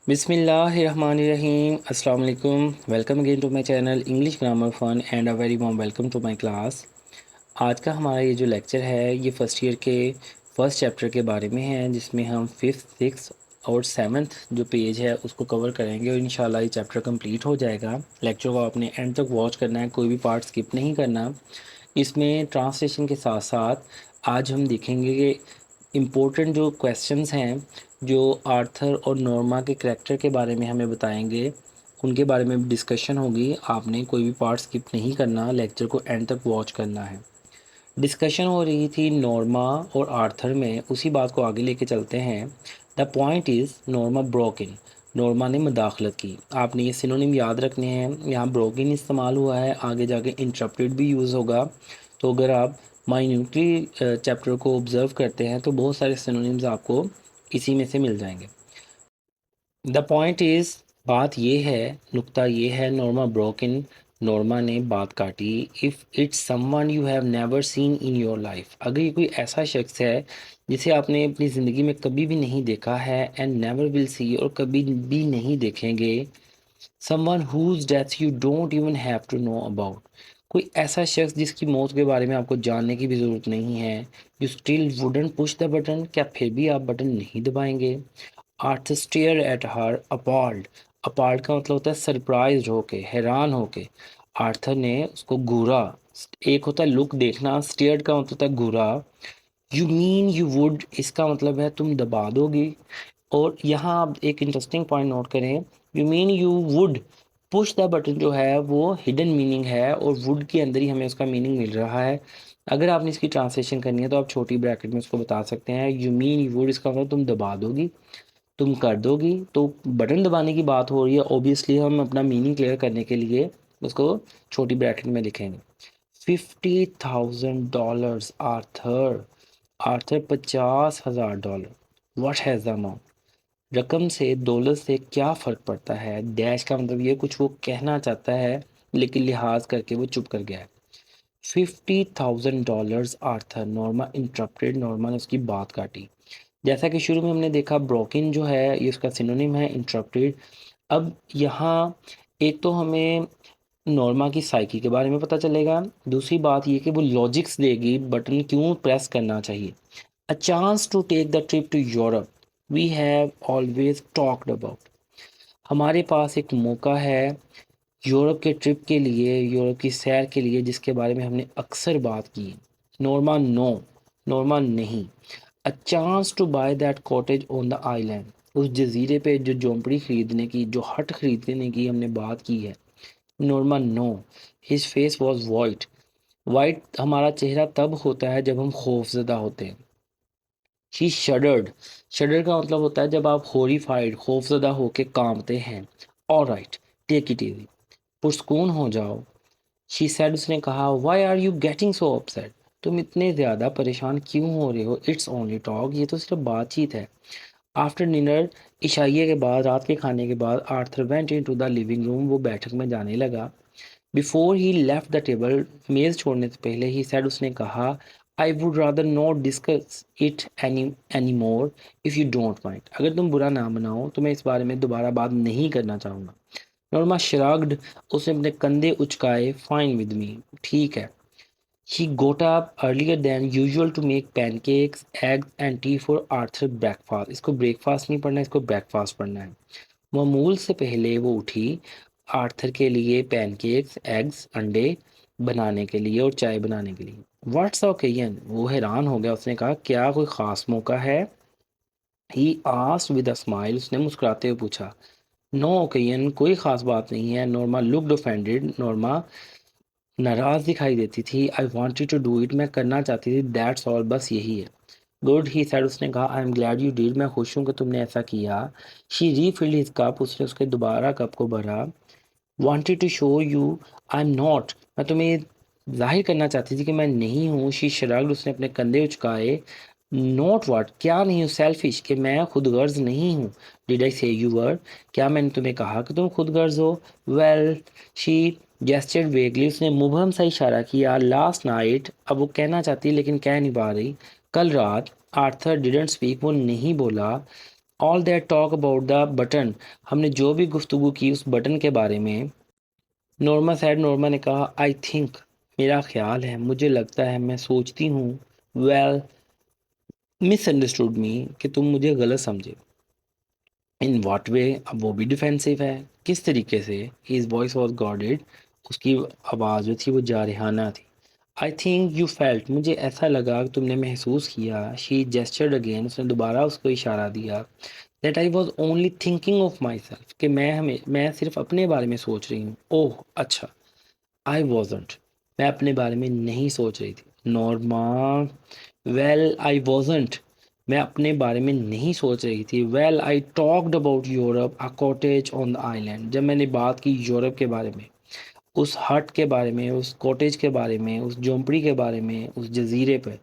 बिस्मिल्लाहिर्रहमानिर्रहीम अस्सलाम वालेकुम। Welcome again to my channel English grammar fun and a very warm welcome to my class. आज का हमारा ये जो लेक्चर है ये फर्स्ट ईयर के फर्स्ट चैप्टर के बारे में है, जिसमें हम फिफ्थ सिक्स और सेवन्थ जो पेज है उसको कवर करेंगे और इंशाल्लाह ये चैप्टर कंप्लीट हो जाएगा। लेक्चर को आपने एंड तक वॉच करना है, कोई भी पार्ट स्किप नहीं करना। इसमें ट्रांसलेशन के साथ साथ आज हम देखेंगे कि इम्पोर्टेंट जो क्वेश्चंस हैं जो आर्थर और नॉर्मा के करैक्टर के बारे में हमें बताएंगे, उनके बारे में डिस्कशन होगी। आपने कोई भी पार्ट स्किप नहीं करना, लेक्चर को एंड तक वॉच करना है। डिस्कशन हो रही थी नॉर्मा और आर्थर में, उसी बात को आगे लेके चलते हैं। The point is Norma broke in, Norma ने मदाखलत की। आपने ये सिनोनिम याद रखने हैं, यहाँ ब्रोक इन इस्तेमाल हुआ है, आगे जाके इंटरप्टेड भी यूज़ होगा। तो अगर आप माइन्यूटली चैप्टर को ऑब्ज़र्व करते हैं तो बहुत सारे सिनोनिम्स आपको इसी में से मिल जाएंगे। द पॉइंट इज़, बात ये है, नुक्ता ये है, नॉर्मा ब्रोक इन, नॉर्मा ने बात काटी। If it's someone you have never seen in your life, अगर ये कोई ऐसा शख्स है जिसे आपने अपनी ज़िंदगी में कभी भी नहीं देखा है, एंड नेवर विल सी, और कभी भी नहीं देखेंगे, someone whose death you don't even have to know about, कोई ऐसा शख्स जिसकी मौत के बारे में आपको जानने की भी ज़रूरत नहीं है, you still wouldn't push the button, क्या फिर भी आप बटन नहीं दबाएंगे। Arthur stare at her appalled, appalled का मतलब होता है सरप्राइज होके, हैरान होके। आर्थर ने उसको घूरा, एक होता है लुक देखना, स्टेयर्ड का मतलब होता है घूरा। यू मीन यू वुड, इसका मतलब है तुम दबा दोगी। और यहाँ आप एक इंटरेस्टिंग पॉइंट नोट करें, you mean you would push the button जो है वो हिडन मीनिंग है, और वुड के अंदर ही हमें उसका मीनिंग मिल रहा है। अगर आपने इसकी ट्रांसलेशन करनी है तो आप छोटी ब्रैकेट में उसको बता सकते हैं, यू मीन यू वुड इसका मतलब तुम दबा दोगी, तुम कर दोगी। तो बटन दबाने की बात हो रही है, ऑब्वियसली हम अपना मीनिंग क्लियर करने के लिए उसको छोटी ब्रैकेट में लिखेंगे। $50,000 Arthur, Arthur $50,000। What has the amount, रकम से डॉलर से क्या फ़र्क पड़ता है। डैश का मतलब ये कुछ वो कहना चाहता है लेकिन लिहाज करके वो चुप कर गया है। $50,000 आर्थर, नॉर्मा इंटरप्टेड, नॉर्मा ने उसकी बात काटी। जैसा कि शुरू में हमने देखा, ब्रोकिन जो है ये उसका सिनोनिम है इंटरप्टेड। अब यहाँ एक तो हमें नॉर्मा की साइकी के बारे में पता चलेगा, दूसरी बात ये कि वो लॉजिक्स देगी बटन क्यों प्रेस करना चाहिए। A chance to take the trip to Europe we have always talked about, हमारे पास एक मौका है यूरोप के ट्रिप के लिए, यूरोप की सैर के लिए, जिसके बारे में हमने अक्सर बात की। नॉर्मा नो, नॉर्मा नहीं। A chance to buy that cottage on the island, उस जजीरे पे जो झोंपड़ी खरीदने की, जो हट खरीदने की हमने बात की है। Norma no, his face was white, white हमारा चेहरा तब होता है जब हम खौफजदा होते हैं। शी शडर्ड, शडर का मतलब होता है जब आप हॉरिफाइड, खौफजदा होके कांपते हैं। ऑलराइट, टेक इट इजी, पुरस्कून हो जाओ। शी सेड, उसने कहा, why are you getting so upset, तुम इतने ज़्यादा परेशान क्यों हो रहे हो। इट्स ओनली टॉक, ये तो सिर्फ बातचीत है। आफ्टर डिनर, इशाइये के बाद, रात के खाने के बाद, Arthur went into the living room, वो बैठक में जाने लगा। Before he left the table, मेज़ छोड़ने से पहले, ही सेड, उसने कहा, I would rather not discuss it anymore if you don't mind, अगर तुम बुरा ना मनाओ तो मैं इस बारे में दोबारा बात नहीं करना चाहूँगा। नॉर्मा श्रग्ड, उसने अपने कंधे उचकाए, फाइन विद मी, ठीक है। She got up earlier than usual to make pancakes, eggs and tea for Arthur breakfast. इसको ब्रेकफास्ट नहीं पढ़ना, इसको ब्रेकफास्ट पढ़ना है। मामूल से पहले वो उठी आर्थर के लिए पैनकेक्स, एग्स, अंडे बनाने के लिए और चाय बनाने के लिए। व्हाट्स ओकेजन, वो हैरान हो गया, उसने कहा क्या कोई ख़ास मौका है। He asked with a smile, उसने मुस्कुराते हुए पूछा। नो ओकेजन, कोई ख़ास बात नहीं है। नॉर्मा लुक्ड ऑफेंडेड, नॉर्मा नाराज़ दिखाई देती थी। I wanted to do it, मैं करना चाहती थी, दैट्स ऑल, बस यही है। गुड, ही सेड, उसने कहा, I am glad you did, मैं खुश हूँ कि तुमने ऐसा किया। शी रीफिल्ड हिज कप, उसने उसके दोबारा कप को भरा। Wanted to show you I am not, मैं तुम्हें जाहिर करना चाहती थी कि मैं नहीं हूँ। शी शरग्ड, उसने अपने कंधे उचकाए। नॉट वाट, क्या नहीं हूँ, सेल्फिश, कि मैं खुदगर्ज नहीं हूँ। डिड आई से यू वर, क्या मैंने तुम्हें कहा कि तुम खुदगर्ज हो। वेल, शी जेस्चर्ड वेगली, उसने मुबहम सा इशारा किया। लास्ट नाइट, अब वो कहना चाहती लेकिन कह नहीं पा रही, कल रात। आर्थर डिडंट स्पीक, वो नहीं बोला। All that talk about the button, हमने जो भी गुफ्तगू की उस बटन के बारे में। नॉर्मा सैड, नॉर्मा ने कहा, आई थिंक, मेरा ख्याल है, मुझे लगता है, मैं सोचती हूँ, वेल, मिसअंडरस्टूड मी, कि तुम मुझे गलत समझे। इन व्हाट वे, अब वो भी डिफेंसिव है, किस तरीके से। हिज वॉइस वॉज गॉडेड, उसकी आवाज़ जो थी वो जारहाना थी। आई थिंक यू फेल्ट, मुझे ऐसा लगा कि तुमने महसूस किया। शी जेस्चर्ड अगेन, उसने दोबारा उसको इशारा दिया। That I was only thinking of my self, कि मैं सिर्फ अपने बारे में सोच रही हूँ। ओह अच्छा। आई वॉजंट, मैं अपने बारे में नहीं सोच रही थी। नॉर्मा, वेल आई वॉजंट, मैं अपने बारे में नहीं सोच रही थी। Well I talked about Europe, a cottage on the island, जब मैंने बात की यूरोप के बारे में, उस हट के बारे में, उस कॉटेज के बारे में, उस झोंपड़ी के बारे में, उस जजीरे पर।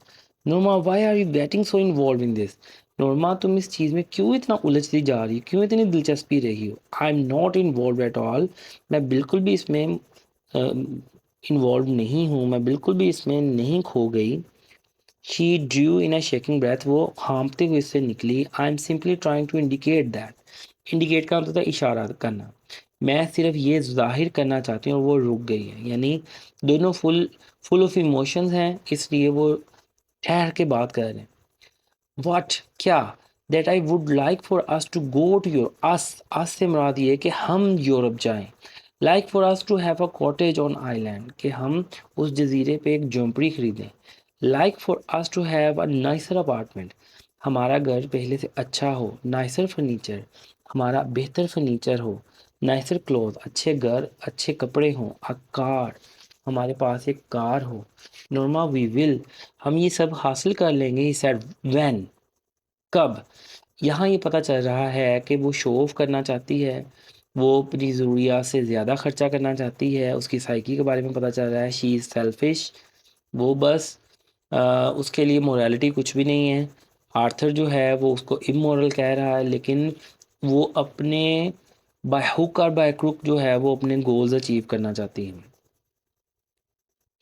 Norma, why are you getting so involve in this, Norma तुम इस चीज़ में क्यों इतना उलझती जा रही हो, क्यों इतनी दिलचस्पी रही हो। I am not involve at all, मैं बिल्कुल भी इसमें इन्वॉल्व नहीं हूँ, मैं बिल्कुल भी इसमें नहीं खो गई। She drew in a shaking breath, वो हाँफते हुए इससे निकली। I am simply trying to indicate that, indicate का मतलब था इशारा करना, मैं सिर्फ ये जाहिर करना चाहती हूँ। और वो रुक गई है, यानी दोनों फुल फुल ऑफ इमोशंस हैं, इसलिए वो ठहर के बात कर रहे हैं। व्हाट, क्या, that I would like for us to go to your, अस से मुराद ये कि हम यूरोप जाएं। Like for us to have a cottage on island, कि हम उस जजीरे पे एक झोंपड़ी खरीदें। Like for us to have a nicer apartment, हमारा घर पहले से अच्छा हो। नाइसर फर्नीचर, हमारा बेहतर फर्नीचर हो। नाइसर क्लोथ, अच्छे घर, अच्छे कपड़े हों। अ कार, हमारे पास एक कार हो। नॉर्मा, वी विल, हम ये सब हासिल कर लेंगे। ही सेड, व्हेन, कब। यहाँ ये पता चल रहा है कि वो शो ऑफ करना चाहती है, वो अपनी ज़रूरियात से ज़्यादा खर्चा करना चाहती है। उसकी साइकी के बारे में पता चल रहा है। शी इज़ सेल्फिश, वो बस उसके लिए मोरालिटी कुछ भी नहीं है। आर्थर जो है वो उसको इमोरल कह रहा है, लेकिन वो अपने बाय हुक और बाय क्रुक जो है वो अपने गोल्स अचीव करना चाहती है।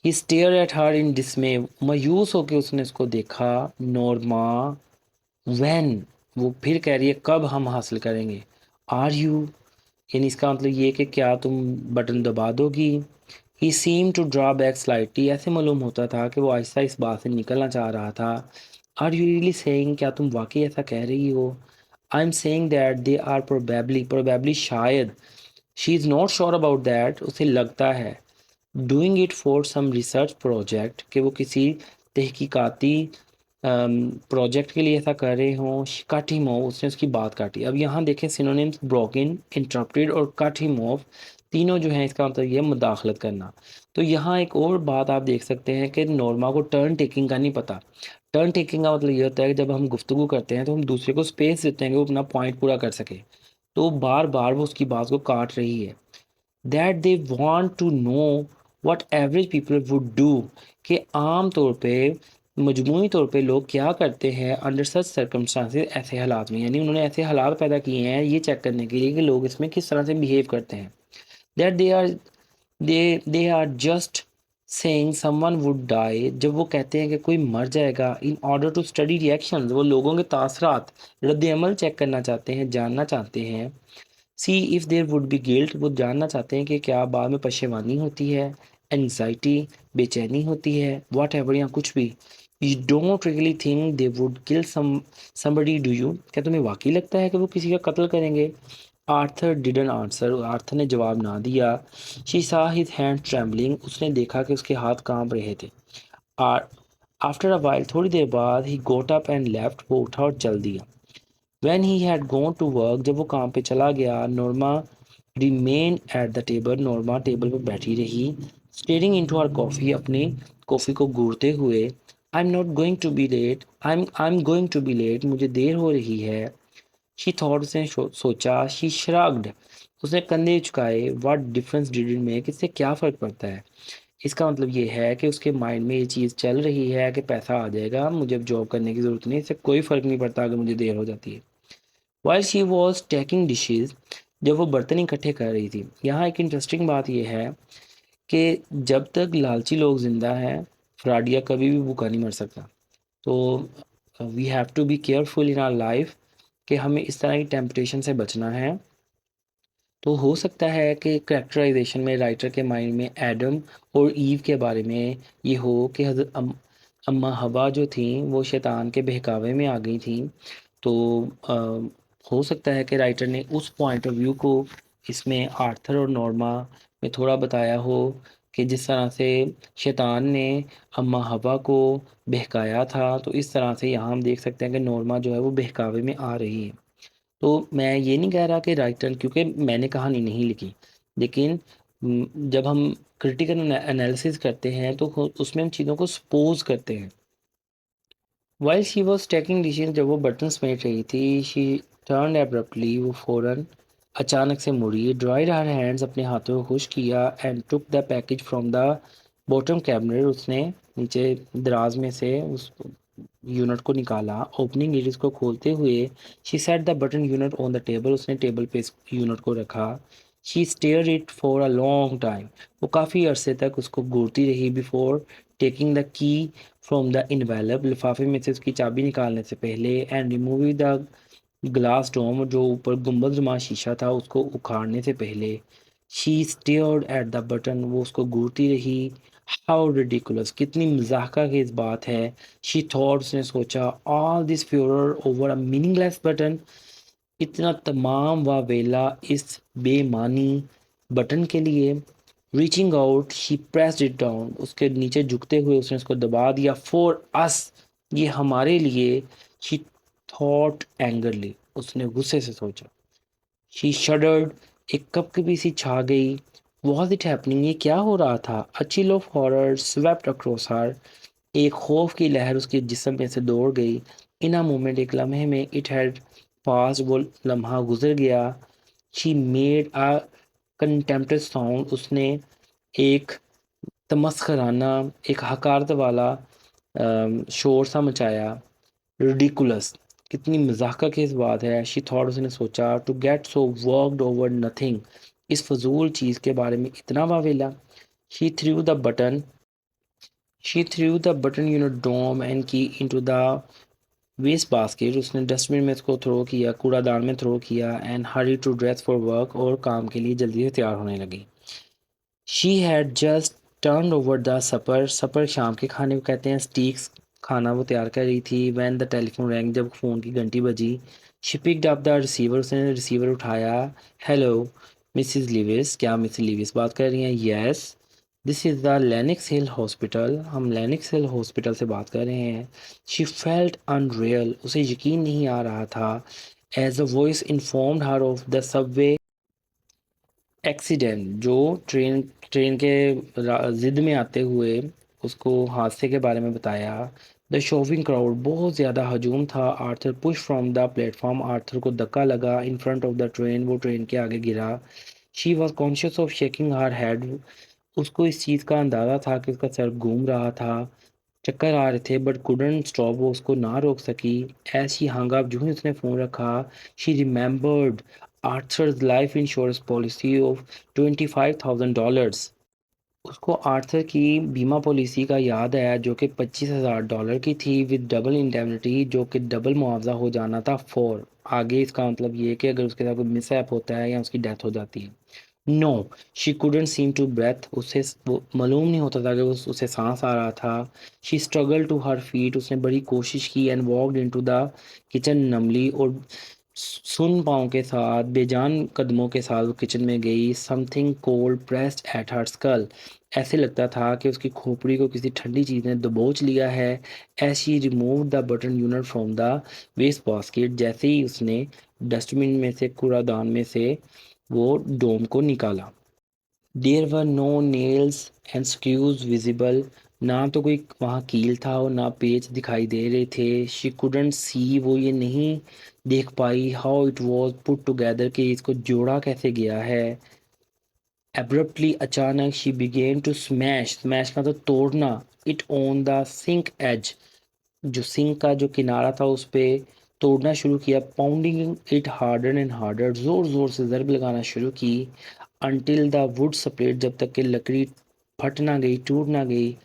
ही स्टेयर एट हर इन डिसमे, मायूस होकर उसने उसको देखा। नॉर्मा, व्हेन, वो फिर कह रही है, कब हम हासिल करेंगे। आर यू, यानी इसका मतलब ये कि क्या तुम बटन दबा दोगी। He seem to draw back slightly, ऐसे मालूम होता था कि वो आहिस्ता इस बात से निकलना चाह रहा था। आर यू रियली सेइंग, क्या तुम वाकई ऐसा कह रही हो। I am saying that they are probably, probably शायद। She is not sure about that, उसे लगता है। Doing it for some research project, कि वो किसी तहकीकाती प्रोजेक्ट के लिए ऐसा कर रहे हों। कट हिम ऑफ, उसने उसकी बात काटी। अब यहाँ देखें सिनोनिम्स, ब्रोकन, इंटरप्टेड और कट हिम ऑफ, तीनों जो हैं इसका मतलब ये मुदाखलत करना। तो यहाँ एक और बात आप देख सकते हैं कि नॉर्मा को टर्न टेकिंग का नहीं पता। टर्न टेकिंग का मतलब ये होता है कि जब हम गुफ्तगू करते हैं तो हम दूसरे को स्पेस देते हैं कि वो अपना पॉइंट पूरा कर सके, तो बार बार वो उसकी बात को काट रही है। That they want to know what average people would do, कि आम तौर पे, मजमूई तौर पे लोग क्या करते हैं अंडर सच सर्कमस्टांसेस, ऐसे हालात में। यानी उन्होंने ऐसे हालात पैदा किए हैं ये चेक करने के लिए कि लोग इसमें किस तरह से बिहेव करते हैं। That they are just saying someone would die, जब वो कहते हैं कि कोई मर जाएगा। In order to study reactions, वो लोगों के तासरात, रद्द अमल चेक करना चाहते हैं, जानना चाहते हैं। See if there would be guilt, वो जानना चाहते हैं कि क्या बाद में पशेमानी होती है। एंग्जाइटी, बेचैनी होती है। वॉट एवर, या कुछ भी। You don't really think they would kill somebody, do you, क्या तुम्हें वाकई लगता है कि वो किसी का कत्ल करेंगे। आर्थर डिडन आंसर, आर्थर ने जवाब ना दिया। शी सा हिज हैंड ट्रेम्बलिंग, उसने देखा कि उसके हाथ कांप रहे थे। आर आफ्टर अ वाइल, थोड़ी देर बाद, ही गोट अप एंड लेफ्ट, वो उठा और चल दिया। When he had gone to work, जब वो काम पे चला गया, Norma remained at the table, Norma table पर बैठी रही, staring into her coffee, अपने कॉफ़ी को घूरते हुए। I'm not going to be late, I'm going to be late, मुझे देर हो रही है। She thought, उसने सोचा। She shrugged, उसने कंधे झुकाए। What difference did it make, इससे क्या फ़र्क पड़ता है। इसका मतलब ये है कि उसके माइंड में ये चीज़ चल रही है कि पैसा आ जाएगा, मुझे अब जॉब करने की ज़रूरत नहीं, इससे कोई फ़र्क नहीं पड़ता अगर मुझे देर हो जाती है। While she was taking dishes, जब वो बर्तन इकट्ठे कर रही थी। यहाँ एक इंटरेस्टिंग बात यह है कि जब तक लालची लोग ज़िंदा हैं, फ्राडिया कभी भी भूखा नहीं मर सकता। तो we have to be careful in our life कि हमें इस तरह की टेम्पटेशन से बचना है। तो हो सकता है कि कैरेक्टराइजेशन में राइटर के माइंड में एडम और ईव के बारे में ये हो कि हज़रत अम्मा हवा जो थी वो शैतान के बहकावे में आ गई थी। तो हो सकता है कि राइटर ने उस पॉइंट ऑफ व्यू को इसमें आर्थर और नॉर्मा में थोड़ा बताया हो कि जिस तरह से शैतान ने अम्मा हवा को बहकाया था, तो इस तरह से यहाँ हम देख सकते हैं कि नॉर्मा जो है वो बहकावे में आ रही है। तो मैं ये नहीं कह रहा कि राइटर, क्योंकि मैंने कहानी नहीं लिखी, लेकिन जब हम क्रिटिकल एनालिसिस करते हैं तो उसमें हम चीज़ों को सपोज करते हैं। While she was taking decision, जब वो बटन समेट रही थी, शी टर्न एब्रप्टली, वो फौरन अचानक से मुड़ी, ड्राइड हर हैंड्स, अपने हाथों को खुश किया, and took the package from the bottom cabinet, उसने नीचे दराज में से उस यूनिट को निकाला। ओपनिंग इट, इसको खोलते हुए, she set the button unit on the table, उसने टेबल पे इस यूनिट को रखा। She stare it for a long time, वो काफ़ी अरसे तक उसको घूरती रही। Before taking the key from the envelope, लिफाफे में से उसकी चाबी निकालने से पहले, and removing the glass dome, जो ऊपर गुंबदनुमा शीशा था उसको उखाड़ने से पहले। She stared at the button, वो उसको घूरती रही। हाउ रिडिकुलस, कितनी मजाका की इस बात है। शी थॉट, उसने सोचा, all this Führer over a meaningless button, इतना तमाम वावेला इस बेमानी बटन के लिए। Reaching out, she pressed it down, उसके नीचे झुकते हुए उसने उसको दबा दिया। फॉर अस, ये हमारे लिए। शी थॉट एंगरली, उसने गुस्से से सोचा। शी शडर्ड, एक कपकपी सी छा गई। वॉज इट हैपनिंग, ये क्या हो रहा था। A chill of horror swept across her, एक खौफ की लहर उसके जिस्म में से दौड़ गई। इन अ मोमेंट, एक लम्हे में, इट हैड पास, वो लम्हा गुजर गया। शी मेड अ कंटेम्प्टेड साउंड, उसने एक तमस्खराना, एक हकारत वाला शोर सा मचाया। रिडिकुलस, कितनी मजाक की इस बात है। शी थॉट, उसने सोचा, to get so worked over nothing, इस फजूल चीज़ के बारे में इतना वावेला। She threw the button, she threw the button unit dome and key into the waste basket, उसने डस्टबिन में इसको थ्रो किया, कूड़ादान में थ्रो किया। And hurry to dress for work, और काम के लिए जल्दी से तैयार होने लगी। She had just turn over the supper, supper शाम के खाने को कहते हैं, स्टीक्स खाना वो तैयार कर रही थी। वैन द टेलीफोन रैंग, जब फ़ोन की घंटी बजी। She picked up the receiver, उसने रिसीवर उठाया। हेलो मिसिस लिविस, क्या मिसिस लिविस बात कर रही हैं। Yes, this is the Linux hill hospital, हम लेनिक्स हिल हॉस्पिटल से बात कर रहे हैं। शी फेल्ट अनरियल, उसे यकीन नहीं आ रहा था। As a voice informed her of the subway accident, जो ट्रेन ट्रेन के ज़िद में आते हुए उसको हादसे के बारे में बताया। द शोविंग क्राउड, बहुत ज़्यादा हजूम था। Arthur push from the platform, Arthur को धक्का लगा। In front of the train, वो ट्रेन के आगे गिरा। She was conscious of shaking her head, उसको इस चीज़ का अंदाज़ा था कि उसका सर घूम रहा था, चक्कर आ रहे थे, बट कुडंट स्टॉप, वो उसको ना रोक सकी। ऐसी हंगाम, जो ही उसने फ़ोन रखा, she remembered Arthur's life insurance policy of $25,000। उसको आर्थर की बीमा पॉलिसी का याद आया, जो कि $25,000 की थी, विद डबल इंडेमनिटी, जो कि डबल मुआवजा हो जाना था फॉर आगे। इसका मतलब ये है कि अगर उसके साथ कोई मिसहैप होता है या उसकी डेथ हो जाती है। No, she couldn't seem to breathe, उसे वो मालूम नहीं होता था कि उसे सांस आ रहा था। She struggle to her feet, उसने बड़ी कोशिश की। And walked into the kitchen numbly, और सुन पाँव के साथ, बेजान कदमों के साथ वो किचन में गई। Something cold pressed at her skull, ऐसे लगता था कि उसकी खोपड़ी को किसी ठंडी चीज़ ने दबोच लिया है। As she remove the button unit from the waste basket, जैसे ही उसने डस्टबिन में से, कूड़ादान में से वो डोम को निकाला। There were no nails and screws visible, ना तो कोई वहाँ कील था और ना पेच दिखाई दे रहे थे। शी कुडंट सी, वो ये नहीं देख पाई, how it was put together, कि इसको जोड़ा कैसे गया है। एब्रप्टली, अचानक, she began to smash, smash का तो तोड़ना, it on the sink edge, जो सिंक का जो किनारा था उस पे तोड़ना शुरू किया। Pounding it harder and harder, ज़ोर ज़ोर से ज़रब लगाना शुरू की। अनटिल द वुड स्प्लिट, जब तक कि लकड़ी फट ना गई, टूट ना गई।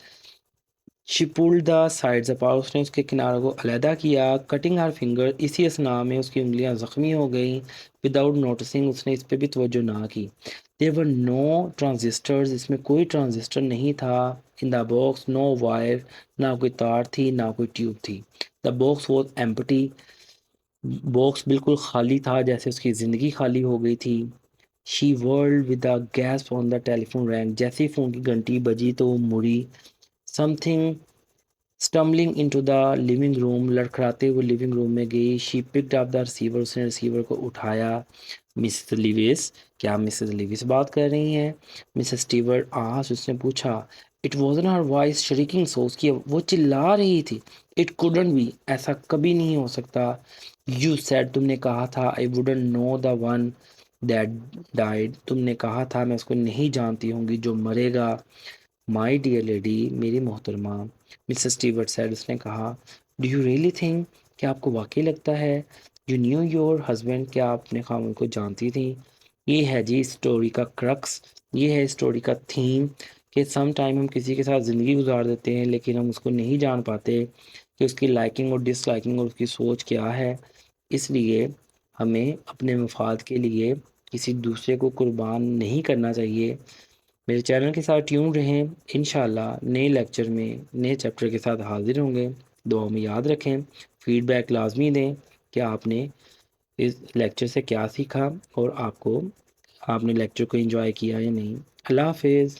She pulled the sides apart, उसने उसके किनारों को अलहदा किया। कटिंग हर फिंगर, इसी असना में उसकी उंगलियां ज़ख्मी हो गई। विदाउट नोटिसिंग, उसने इस पर भी तवज्जो ना की। देयर वर नो ट्रांजिस्टर्स, इसमें कोई ट्रांजिस्टर नहीं था। In the box no wire, ना कोई तार थी ना कोई ट्यूब थी। The box was empty, box बिल्कुल खाली था, जैसे उसकी ज़िंदगी खाली हो गई थी। She whirled with the gasp on the telephone rang, जैसे ही फ़ोन की घंटी बजी तो वो मुड़ी। Something stumbling into the living room, लड़खड़ाते हुए लिविंग रूम में गई। She picked up the receiver, उसने रिसीवर को उठाया। मिसेस लिविस, क्या मिसेस लिविस बात कर रही हैं? मिसेस स्टीवर्ट आस, उसने पूछा। इट वॉजन हर वॉइस शरीकिंग सो, उसकी वो चिल्ला रही थी। इट कुडंट बी, ऐसा कभी नहीं हो सकता। यू सेड, तुमने कहा था। I wouldn't know the one that died, तुमने कहा था मैं उसको नहीं जानती होंगी जो मरेगा। माई डियर लेडी, मेरी मोहतरमा, मिसेस स्टीवर्ट सैड, उसने कहा। डू यू रियली थिंक, क्या आपको वाकई लगता है? यू न्यू योर हस्बैंड, क्या आप अपने खामन को जानती थी? ये है जी स्टोरी का क्रक्स, ये है स्टोरी का थीम, कि सम टाइम हम किसी के साथ ज़िंदगी गुजार देते हैं लेकिन हम उसको नहीं जान पाते कि उसकी लाइकिंग और डिसलाइकिंग और उसकी सोच क्या है। इसलिए हमें अपने मफाद के लिए किसी दूसरे को कुर्बान नहीं करना चाहिए। मेरे चैनल के साथ ट्यून रहें, इंशाल्लाह नए लेक्चर में नए चैप्टर के साथ हाजिर होंगे। दुआ में याद रखें, फीडबैक लाजमी दें कि आपने इस लेक्चर से क्या सीखा और आपने लेक्चर को एंजॉय किया या नहीं। अल्लाह हाफिज़।